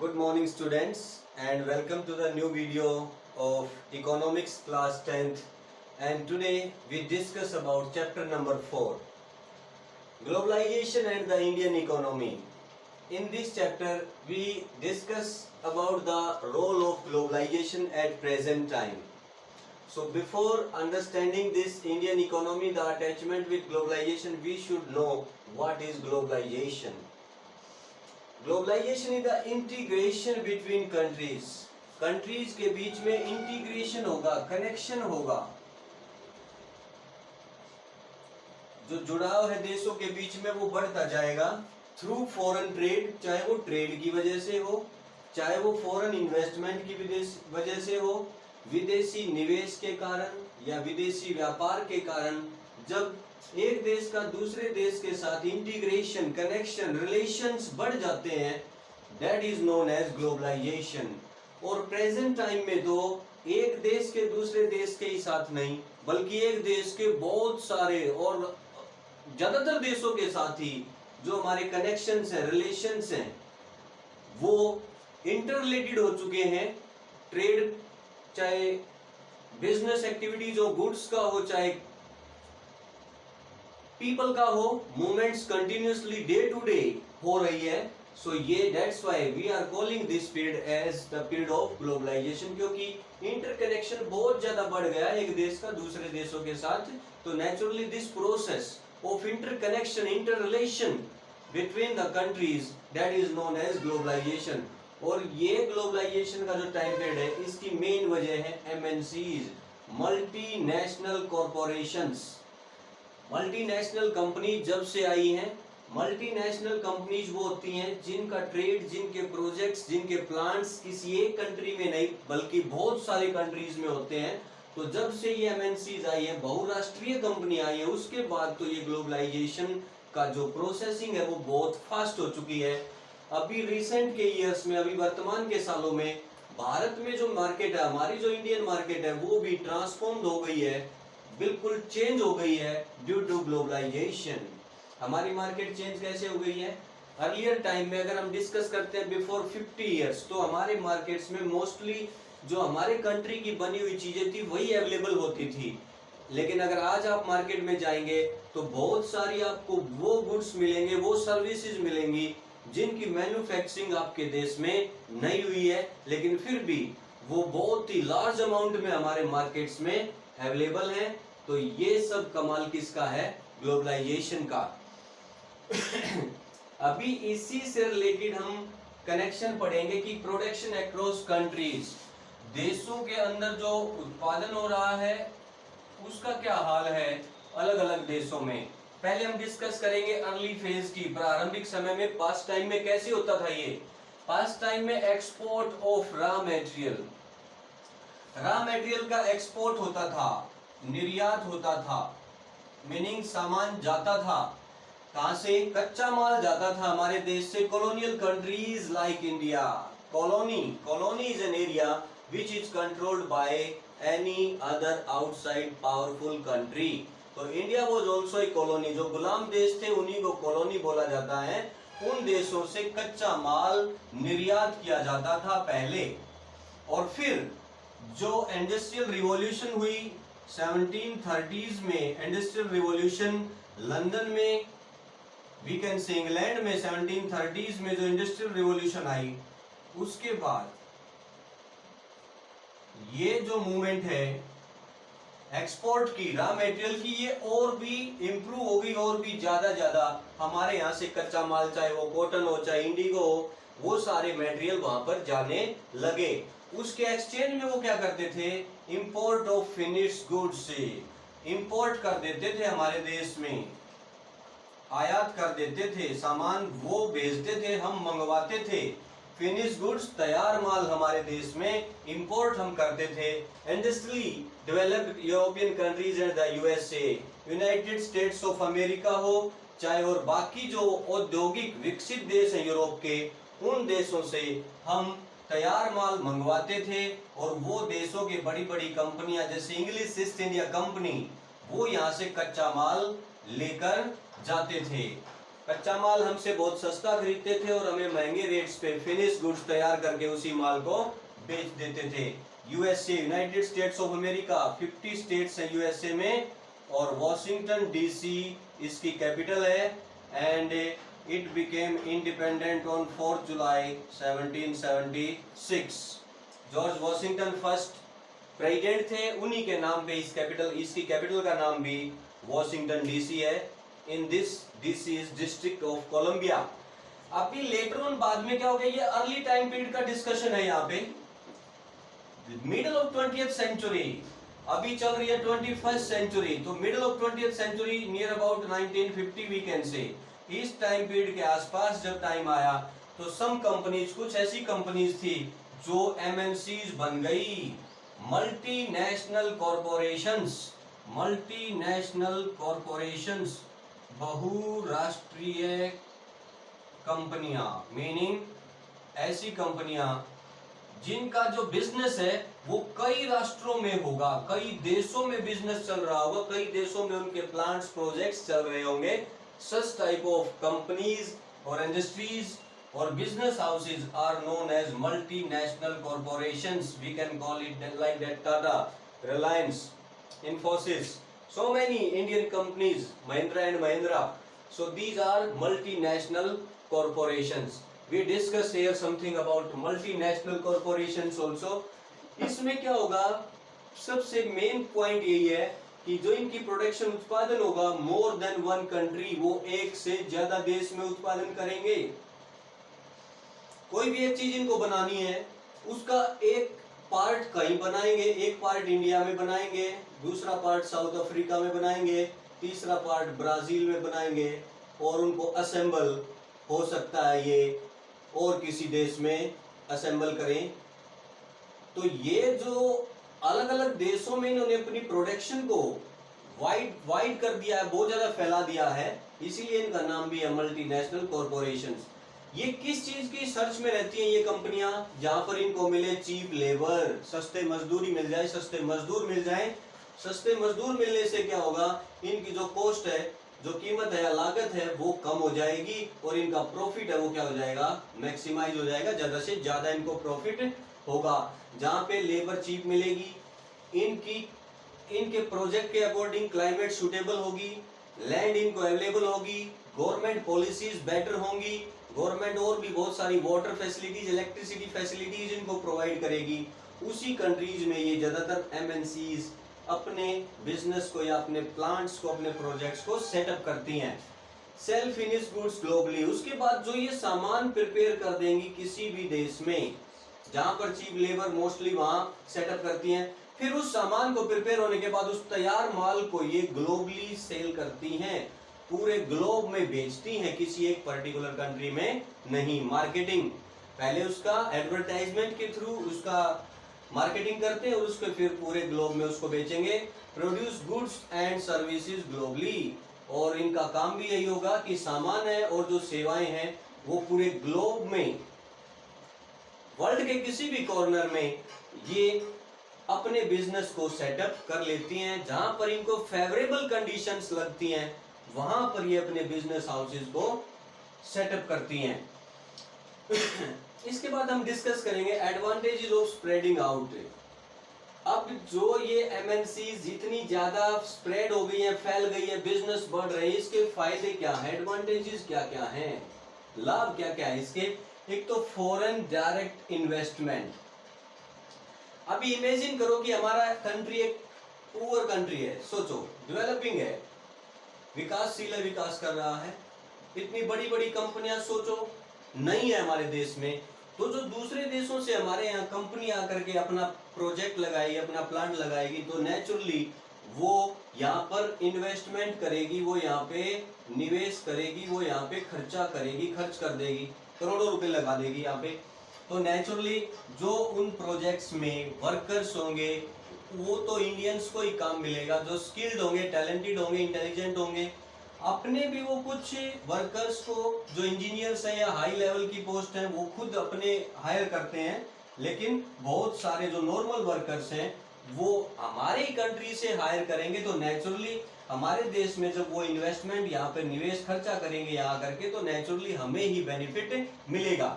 Good morning students and welcome to the new video of Economics class 10th, and today we discuss about chapter number 4, Globalization and the Indian economy. In this chapter we discuss about the role of globalization at present time. So before understanding this Indian economy, the attachment with globalization, we should know what is globalization. Globalization is the integration between countries के बीच में integration होगा, connection होगा, जो जुड़ाव है देशों के बीच में वो बढ़ता जाएगा थ्रू फॉरेन ट्रेड, चाहे वो ट्रेड की वजह से हो, चाहे वो फॉरेन इन्वेस्टमेंट की वजह से हो, विदेशी निवेश के कारण या विदेशी व्यापार के कारण। जब एक देश का दूसरे देश के साथ इंटीग्रेशन, कनेक्शन, रिलेशंस बढ़ जाते हैं, that is known as globalization. और प्रेजेंट टाइम में तो एक देश के दूसरे देश के ही साथ नहीं, बल्कि एक देश के बहुत सारे और ज्यादातर देशों के साथ ही जो हमारे कनेक्शंस हैं, रिलेशंस हैं, वो इंटररिलेटेड हो चुके हैं। ट्रेड, चाहे बिजनेस एक्टिविटीज हो, गुड्स का हो, चाहे पीपल का हो, movements continuously day to day हो रही है। सो ये that's why we are calling this period as the period of globalization, क्योंकि इंटरकनेक्शन बहुत ज्यादा बढ़ गया है एक देश का दूसरे देशों के साथ। तो naturally this process of interconnection, inter relation between the countries, that is known as globalization. और ये ग्लोबलाइजेशन का जो टाइम पीरियड है, इसकी मेन वजह है MNCs, multinational corporations. Multinational company जब से आई हैं, मल्टीनेशनल कंपनीज वो होती हैं जिनका ट्रेड, जिनके प्रोजेक्ट्स, जिनके प्लांट्स किसी एक कंट्री में नहीं बल्कि बहुत सारी कंट्रीज में होते हैं। तो जब से ये एमएनसीज आई है, बहुराष्ट्रीय कंपनी आई है, उसके बाद तो ये ग्लोबलाइजेशन का जो प्रोसेसिंग है वो बहुत फास्ट हो चुकी है। अभी रिसेंट के ईयर्स में, अभी वर्तमान के सालों में भारत में जो मार्केट है, हमारी जो इंडियन मार्केट है, वो भी ट्रांसफॉर्म्ड हो गई है, बिल्कुल चेंज हो गई है ड्यू टू ग्लोबलाइजेशन। हमारी मार्केट चेंज कैसे हो गई है? अर्लियर टाइम में अगर हम डिस्कस करते हैं बिफोर 50 इयर्स, तो हमारे मार्केट्स में मोस्टली जो हमारे कंट्री की बनी हुई चीजें थी वही अवेलेबल होती थी। लेकिन अगर आज आप मार्केट में जाएंगे तो बहुत सारी आपको वो गुड्स मिलेंगे, वो सर्विसेज मिलेंगी जिनकी मैन्युफैक्चरिंग आपके देश में नहीं हुई है, लेकिन फिर भी वो बहुत ही लार्ज अमाउंट में हमारे मार्केट्स में अवेलेबल है। तो ये सब कमाल किसका है? ग्लोबलाइजेशन का। अभी इसी से रिलेटेड हम कनेक्शन पढ़ेंगे कि प्रोडक्शन अक्रॉस कंट्रीज, देशों के अंदर जो उत्पादन हो रहा है उसका क्या हाल है अलग अलग देशों में। पहले हम डिस्कस करेंगे अर्ली फेज की, प्रारंभिक समय में, पास्ट टाइम में कैसे होता था ये। पास्ट टाइम में export of raw material, raw material का एक्सपोर्ट होता था, निर्यात होता था, मीनिंग सामान जाता था। कहां से? कच्चा माल जाता था हमारे देश से colonial countries like India. Colony is an area which is controlled by any other outside powerful country. तो India was also a colony, जो गुलाम देश थे उन्हीं को कॉलोनी बोला जाता है। उन देशों से कच्चा माल निर्यात किया जाता था पहले, और फिर जो इंडस्ट्रियल रिवॉल्यूशन हुई 1730s में, इंडस्ट्रियल रिवॉल्यूशन लंदन में, वी कैन से इंग्लैंड में 1730s में जो इंडस्ट्रियल रिवॉल्यूशन आई, उसके बाद ये जो मूवमेंट है एक्सपोर्ट की, रॉ मटेरियल की, ये और भी इंप्रूव हो गई, और भी ज्यादा हमारे यहाँ से कच्चा माल, चाहे वो कॉटन हो, चाहे इंडिगो हो, वो सारे मटेरियल वहां पर जाने लगे। उसके एक्सचेंज में वो क्या करते थे? इंपोर्ट ऑफ फिनिश्ड गुड्स से इंपोर्ट कर देते थे, हमारे देश में आयात कर देते थे सामान, वो भेजते थे, हम मंगवाते थे। फिनिश गुड्स, तैयार माल हमारे देश में इंपोर्ट हम करते थे। Industrially developed European countries and the USA, United states of America हो, चाहे और बाकी जो औद्योगिक विकसित देश हैं यूरोप के, उन देशों से हम तैयार माल मंगवाते थे, और वो देशों की बड़ी बड़ी कंपनियां जैसे इंग्लिश ईस्ट इंडिया कंपनी, वो यहाँ से कच्चा माल लेकर जाते थे। कच्चा माल हमसे बहुत सस्ता खरीदते थे और हमें महंगे रेट्स पे फिनिश गुड्स तैयार करके उसी माल को बेच देते थे। USA, United states of America, 50 states है यूएसए में, और वॉशिंगटन डीसी इसकी कैपिटल है। And it became independent on 4 July 1776। George Washington first president थे, उन्हीं के नाम पे इसकी कैपिटल का नाम भी वॉशिंगटन डीसी है। In this DC is district of Columbia. अभी लेटर ऑन बाद में क्या हो गया, ये अर्ली टाइम पीरियड का डिस्कशन है यहाँ पे। मिडल ऑफ 20th सेंचुरी, अभी चल रही है 21st सेंचुरी, तो middle of 20th century near about 1950 we can say. इस टाइम पीरियड के आसपास जब टाइम आया तो सम कंपनीज, कुछ ऐसी कंपनीज थी जो एमएनसीज बन गई, मल्टीनेशनल कॉरपोरेशंस। मल्टीनेशनल कॉरपोरेशंस, बहुराष्ट्रीय कंपनियां, मीनिंग ऐसी कंपनियां जिनका जो बिजनेस है वो कई राष्ट्रों में होगा, कई देशों में बिजनेस चल रहा होगा, कई देशों में उनके प्लांट्स, प्रोजेक्ट्स चल रहे होंगे। सच टाइप ऑफ कंपनीज और इंडस्ट्रीज और business houses are known as multinational corporations. We can call it like that: Tata, Reliance, Infosys, so many Indian companies, Mahindra and Mahindra. So these are multinational corporations. We discuss here something about multinational corporations also. इसमें क्या होगा, सबसे main point यही है कि जो इनकी production उत्पादन होगा, मोर देन वन कंट्री, वो एक से ज्यादा देश में उत्पादन करेंगे। कोई भी एक चीज इनको बनानी है, उसका एक पार्ट कहीं बनाएंगे, एक पार्ट इंडिया में बनाएंगे, दूसरा पार्ट साउथ अफ्रीका में बनाएंगे, तीसरा पार्ट ब्राजील में बनाएंगे, और उनको असेंबल हो सकता है ये और किसी देश में असेंबल करें। तो ये जो अलग अलग देशों में इन्होंने अपनी प्रोडक्शन को वाइड कर दिया है, बहुत ज्यादा फैला दिया है, इसीलिए इनका नाम भी है मल्टीनेशनल कॉरपोरेशंस। ये किस चीज की सर्च में रहती हैं ये कंपनियां, जहां पर इनको मिले चीप लेबर, सस्ते मजदूरी मिल जाए, सस्ते मजदूर मिल जाए। सस्ते मजदूर मिलने से क्या होगा, इनकी जो कॉस्ट है, जो कीमत है या लागत है, वो कम हो जाएगी और इनका प्रॉफिट है वो क्या हो जाएगा, मैक्सिमाइज हो जाएगा, ज्यादा से ज्यादा इनको प्रॉफिट होगा। जहां पे लेबर चीप मिलेगी, इनके प्रोजेक्ट के अकॉर्डिंग क्लाइमेट सुटेबल होगी, लैंड इनको अवेलेबल होगी, गवर्नमेंट पॉलिसीज बेटर होंगी, गवर्नमेंट और भी बहुत सारी वाटर फैसिलिटीज, इलेक्ट्रिसिटी फैसिलिटीज इनको प्रोवाइड करेगी। उसी कंट्रीज में ये ज्यादातर एमएनसीज अपने बिजनेस को या अपने प्लांट्स को, अपने प्रोजेक्ट्स को सेटअप करती हैं। सेल फिनिश गुड्स ग्लोबली, उसके बाद जो ये सामान प्रिपेयर कर देंगी किसी भी देश में जहां पर चीप लेबर मोस्टली वहां सेटअप करती हैं, फिर उस सामान को प्रिपेयर होने के बाद उस तैयार माल को ये ग्लोबली सेल करती हैं, पूरे ग्लोब में बेचती हैं, किसी एक पर्टिकुलर कंट्री में नहीं। मार्केटिंग, पहले उसका एडवर्टाइजमेंट के थ्रू उसका मार्केटिंग करते हैं और उसके फिर पूरे ग्लोब में उसको बेचेंगे। Produce goods and services globally, और इनका काम भी यही होगा कि सामान है और जो सेवाएं हैं वो पूरे ग्लोब में, वर्ल्ड के किसी भी कॉर्नर में ये अपने बिजनेस को सेटअप कर लेती हैं। जहां पर इनको फेवरेबल कंडीशंस लगती हैं वहां पर ये अपने बिजनेस हाउसेस को सेटअप करती हैं। इसके बाद हम डिस्कस करेंगे एडवांटेजेस ऑफ स्प्रेडिंग आउट। अब जो ये एमएनसी जितनी ज्यादा स्प्रेड हो गई है, फैल गई है, बिजनेस बढ़ रहे हैं, इसके फायदे क्या हैं, एडवांटेजेस क्या क्या हैं, लाभ क्या क्या है इसके। एक तो फॉरेन डायरेक्ट इन्वेस्टमेंट। अभी इमेजिन करो कि हमारा कंट्री एक पुअर कंट्री है, सोचो डेवलपिंग है, विकासशील है, विकास कर रहा है, इतनी बड़ी बड़ी कंपनियां सोचो नहीं है हमारे देश में, तो जो दूसरे देशों से हमारे यहाँ कंपनी आकर के अपना प्रोजेक्ट लगाएगी, अपना प्लांट लगाएगी, तो नेचुरली वो यहाँ पर इन्वेस्टमेंट करेगी, वो यहाँ पे निवेश करेगी, वो यहाँ पे खर्चा करेगी, खर्च कर देगी, करोड़ों रुपए लगा देगी यहाँ पे। तो नेचुरली जो उन प्रोजेक्ट्स में वर्कर्स होंगे वो तो इंडियंस को ही काम मिलेगा, जो स्किल्ड होंगे, टैलेंटेड होंगे, इंटेलिजेंट होंगे। अपने भी वो कुछ वर्कर्स को, जो इंजीनियर्स हैं या हाई लेवल की पोस्ट हैं, वो खुद अपने हायर करते हैं, लेकिन बहुत सारे जो नॉर्मल वर्कर्स हैं वो हमारे ही कंट्री से हायर करेंगे। तो नेचुरली हमारे देश में जब वो इन्वेस्टमेंट यहाँ पे निवेश खर्चा करेंगे यहाँ करके, तो नेचुरली हमें ही बेनिफिट मिलेगा।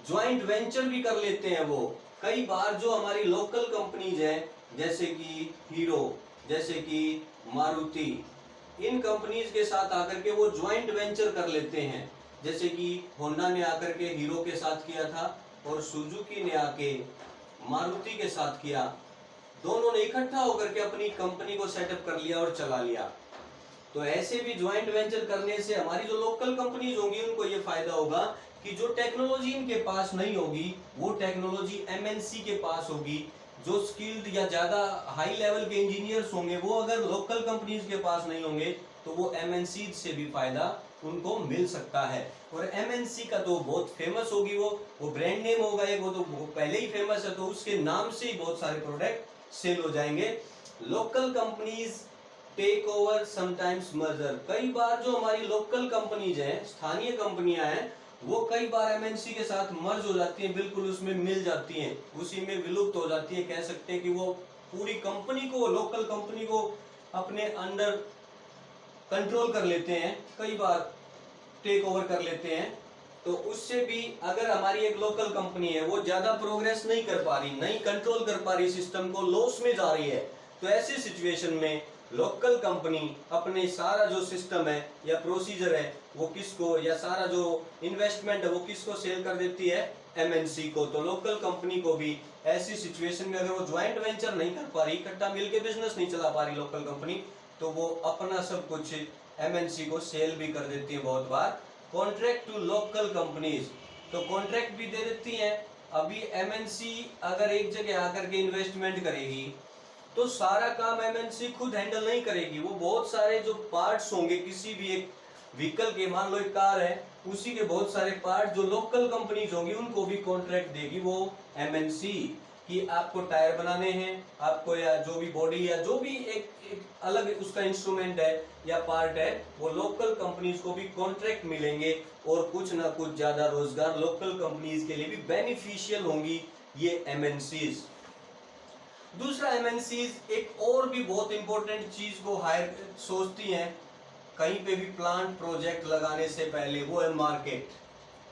ज्वाइंट वेंचर भी कर लेते हैं वो। कई बार जो हमारी लोकल कंपनीज हैं, जैसे कि हीरो, जैसे कि मारुति, इन कंपनीज के साथ आकर के वो ज्वाइंट वेंचर कर लेते हैं। जैसे कि होंडा ने आकर के हीरो के साथ किया था और सुजुकी ने आके मारुति के साथ किया। दोनों ने इकट्ठा होकर के अपनी कंपनी को सेटअप कर लिया और चला लिया। तो ऐसे भी ज्वाइंट वेंचर करने से हमारी जो लोकल कंपनीज होंगी उनको ये फायदा होगा कि जो टेक्नोलॉजी इनके पास नहीं होगी वो टेक्नोलॉजी एमएनसी के पास होगी। जो स्किल्ड या ज्यादा हाई लेवल के इंजीनियर्स होंगे वो अगर लोकल कंपनीज के पास नहीं होंगे तो वो एमएनसी से भी फायदा उनको मिल सकता है। और एमएनसी का तो बहुत फेमस होगी, वो ब्रांड नेम होगा एक, वो तो पहले ही फेमस है, तो उसके नाम से ही बहुत सारे प्रोडक्ट सेल हो जाएंगे। Local companies take over sometimes merger. कई बार जो हमारी लोकल कंपनीज हैं, स्थानीय कंपनियां हैं, वो कई बार एमएनसी के साथ मर्ज हो जाती हैं, बिल्कुल उसमें मिल जाती हैं, उसी में विलुप्त हो जाती है। कह सकते हैं कि वो पूरी कंपनी को, लोकल कंपनी को अपने अंडर कंट्रोल कर लेते हैं, कई बार टेक ओवर कर लेते हैं। तो उससे भी अगर हमारी एक लोकल कंपनी है वो ज्यादा प्रोग्रेस नहीं कर पा रही, नहीं कंट्रोल कर पा रही सिस्टम को, लॉस में जा रही है, तो ऐसी सिचुएशन में लोकल कंपनी अपने सारा जो सिस्टम है या प्रोसीजर है वो किसको, या सारा जो इन्वेस्टमेंट है वो किसको सेल कर देती है, एमएनसी को। तो लोकल कंपनी को भी ऐसी सिचुएशन में अगर वो ज्वाइंट वेंचर नहीं कर पा रही, इकट्ठा मिलकर बिजनेस नहीं चला पा रही लोकल कंपनी, तो वो अपना सब कुछ एमएनसी को सेल भी कर देती है बहुत बार। कॉन्ट्रैक्ट टू लोकल कंपनीज, तो कॉन्ट्रैक्ट भी दे देती है। अभी एमएनसी अगर एक जगह आकर के इन्वेस्टमेंट करेगी तो सारा काम एमएनसी खुद हैंडल नहीं करेगी, वो बहुत सारे जो पार्ट्स होंगे किसी भी एक व्हीकल के, मान लो एक कार है, उसी के बहुत सारे पार्ट जो लोकल कंपनीज होंगी उनको भी कॉन्ट्रैक्ट देगी वो एमएनसी, कि आपको टायर बनाने हैं, आपको या जो भी बॉडी या जो भी एक अलग उसका इंस्ट्रूमेंट है या पार्ट है, वो लोकल कंपनीज को भी कॉन्ट्रैक्ट मिलेंगे और कुछ ना कुछ ज्यादा रोजगार लोकल कंपनीज के लिए भी बेनिफिशियल होंगी ये एमएनसीज। दूसरा, एमएनसीज एक और भी बहुत इंपॉर्टेंट चीज को हायर सोचती हैं कहीं पे भी प्लांट प्रोजेक्ट लगाने से पहले, वो है मार्केट,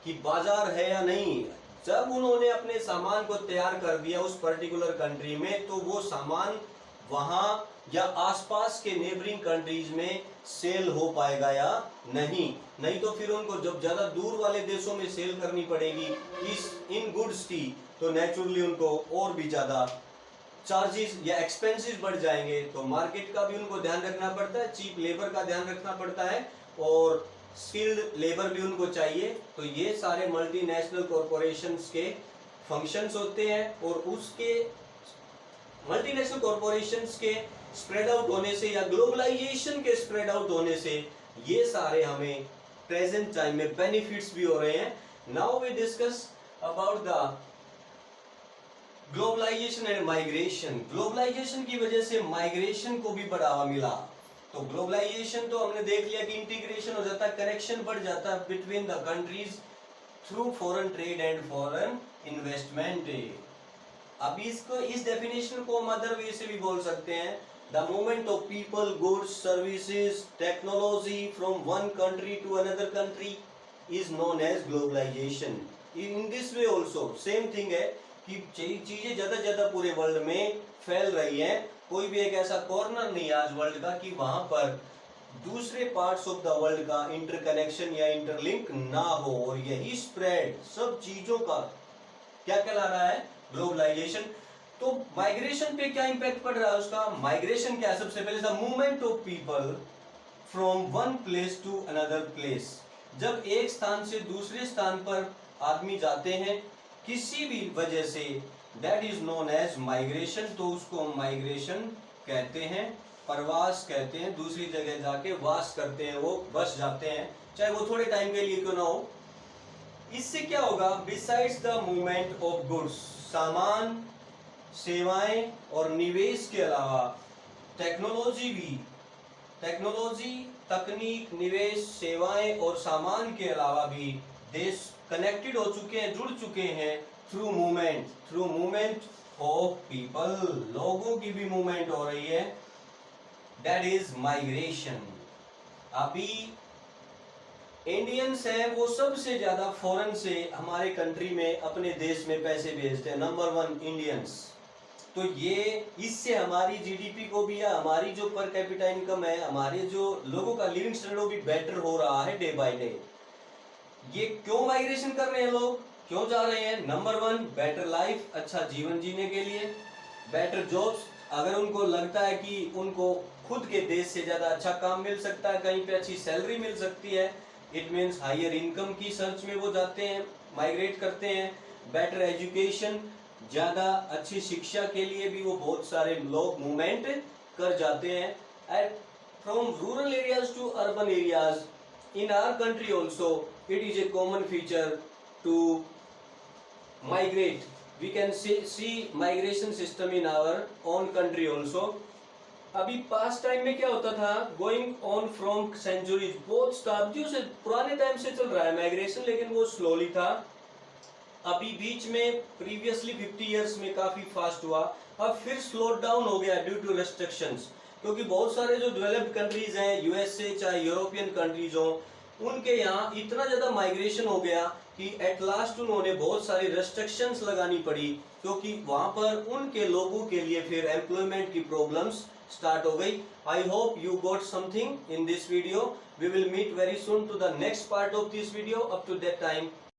कि बाजार है या नहीं। जब उन्होंने अपने सामान को तैयार कर दिया उस पर्टिकुलर कंट्री में, तो वो सामान वहां या आसपास के नेबरिंग कंट्रीज में सेल हो पाएगा या नहीं। नहीं तो फिर उनको जब ज्यादा दूर वाले देशों में सेल करनी पड़ेगी इन गुड्स की, तो नेचुरली उनको और भी ज्यादा चार्जेस या एक्सपेंसेस बढ़ जाएंगे। तो मार्केट का भी उनको ध्यान रखना पड़ता है, चीप लेबर का ध्यान रखना पड़ता है और स्किल्ड लेबर भी उनको चाहिए। तो ये सारे मल्टीनेशनल कॉरपोरेशंस के फंक्शंस होते हैं और उसके मल्टीनेशनल कॉरपोरेशंस के स्प्रेड आउट होने से या ग्लोबलाइजेशन के स्प्रेड आउट होने से ये सारे हमें प्रेजेंट टाइम में बेनिफिट्स भी हो रहे हैं। Now we discuss about the globalization and migration. Globalization की वजह से माइग्रेशन को भी बढ़ावा मिला। तो ग्लोबलाइजेशन तो हमने देख लिया कि इंटीग्रेशन हो जाता है, कनेक्शन बढ़ जाता है between the countries through foreign trade and foreign investment. अब इसको, इस डेफिनेशन को हम अदर वे से भी बोल सकते हैं, the movement of people, goods, services, technology from one country to another country is known as globalization. In this way also same thing है कि चीजें ज्यादा पूरे वर्ल्ड में फैल रही हैं। कोई भी एक ऐसा कॉर्नर नहीं है आज वर्ल्ड का कि वहां पर दूसरे पार्ट्स ऑफ द वर्ल्ड का इंटरकनेक्शन या इंटरलिंक ना हो, और यही स्प्रेड सब चीजों का क्या कहला रहा है, ग्लोबलाइजेशन। तो माइग्रेशन पे क्या इंपैक्ट पड़ रहा है उसका? माइग्रेशन क्या है? सबसे पहले the movement of people from one place to another place. जब एक स्थान से दूसरे स्थान पर आदमी जाते हैं किसी भी वजह से, that is known as migration. तो उसको हम माइग्रेशन कहते हैं, प्रवास कहते हैं, दूसरी जगह जाके वास करते हैं, वो बस जाते हैं, चाहे वो थोड़े टाइम के लिए क्यों ना हो। इससे क्या होगा? Besides the movement of goods, सामान, सेवाएं और निवेश के अलावा टेक्नोलॉजी भी, टेक्नोलॉजी, तकनीक, निवेश, सेवाएं और सामान के अलावा भी देश कनेक्टेड हो चुके हैं, जुड़ चुके हैं थ्रू मूवमेंट ऑफ पीपल। लोगों की भी मूवमेंट हो रही है दैट इज माइग्रेशन। अभी इंडियंस हैं वो सबसे ज्यादा फॉरेन से हमारे कंट्री में अपने देश में पैसे भेजते हैं, नंबर 1 इंडियंस। तो ये इससे हमारी जीडीपी को भी या हमारी जो पर कैपिटा इनकम है, हमारे जो लोगों का लिविंग स्टैंडर्ड भी बेटर हो रहा है डे बाय डे। ये क्यों माइग्रेशन कर रहे हैं लोग, क्यों जा रहे हैं? नंबर 1 बेटर लाइफ, अच्छा जीवन जीने के लिए, बेटर जॉब्स। अगर उनको लगता है कि उनको खुद के देश से ज्यादा अच्छा काम मिल सकता है, कहीं पे अच्छी सैलरी मिल सकती है, इट मीन्स हायर इनकम की सर्च में वो जाते हैं, माइग्रेट करते हैं। बेटर एजुकेशन, ज्यादा अच्छी शिक्षा के लिए भी वो बहुत सारे लोग मूवमेंट कर जाते हैं। At from rural areas to urban areas in our country also it is a common feature to migrate. We can see migration system in our own country also. अभी पास्ट टाइम में क्या होता था, going on from centuries, बहुत शताब्दियों से पुराने time से चल रहा है माइग्रेशन, लेकिन वो स्लोली था। अभी बीच में प्रीवियसली 50 इयर्स में काफी फास्ट हुआ, अब फिर स्लो डाउन हो गया ड्यू टू रेस्ट्रिक्शंस। क्योंकि बहुत सारे जो डेवलप्ड कंट्रीज हैं, यूएसए चाहे यूरोपियन कंट्रीज हो, उनके यहाँ इतना ज्यादा माइग्रेशन हो गया कि एट लास्ट उन्होंने बहुत सारी रेस्ट्रिक्शंस लगानी पड़ी, क्योंकि वहां पर उनके लोगों के लिए फिर एम्प्लॉयमेंट की प्रॉब्लम्स स्टार्ट हो गई। I hope you got something in this video. We will meet very soon to the next part of this video. Up to that time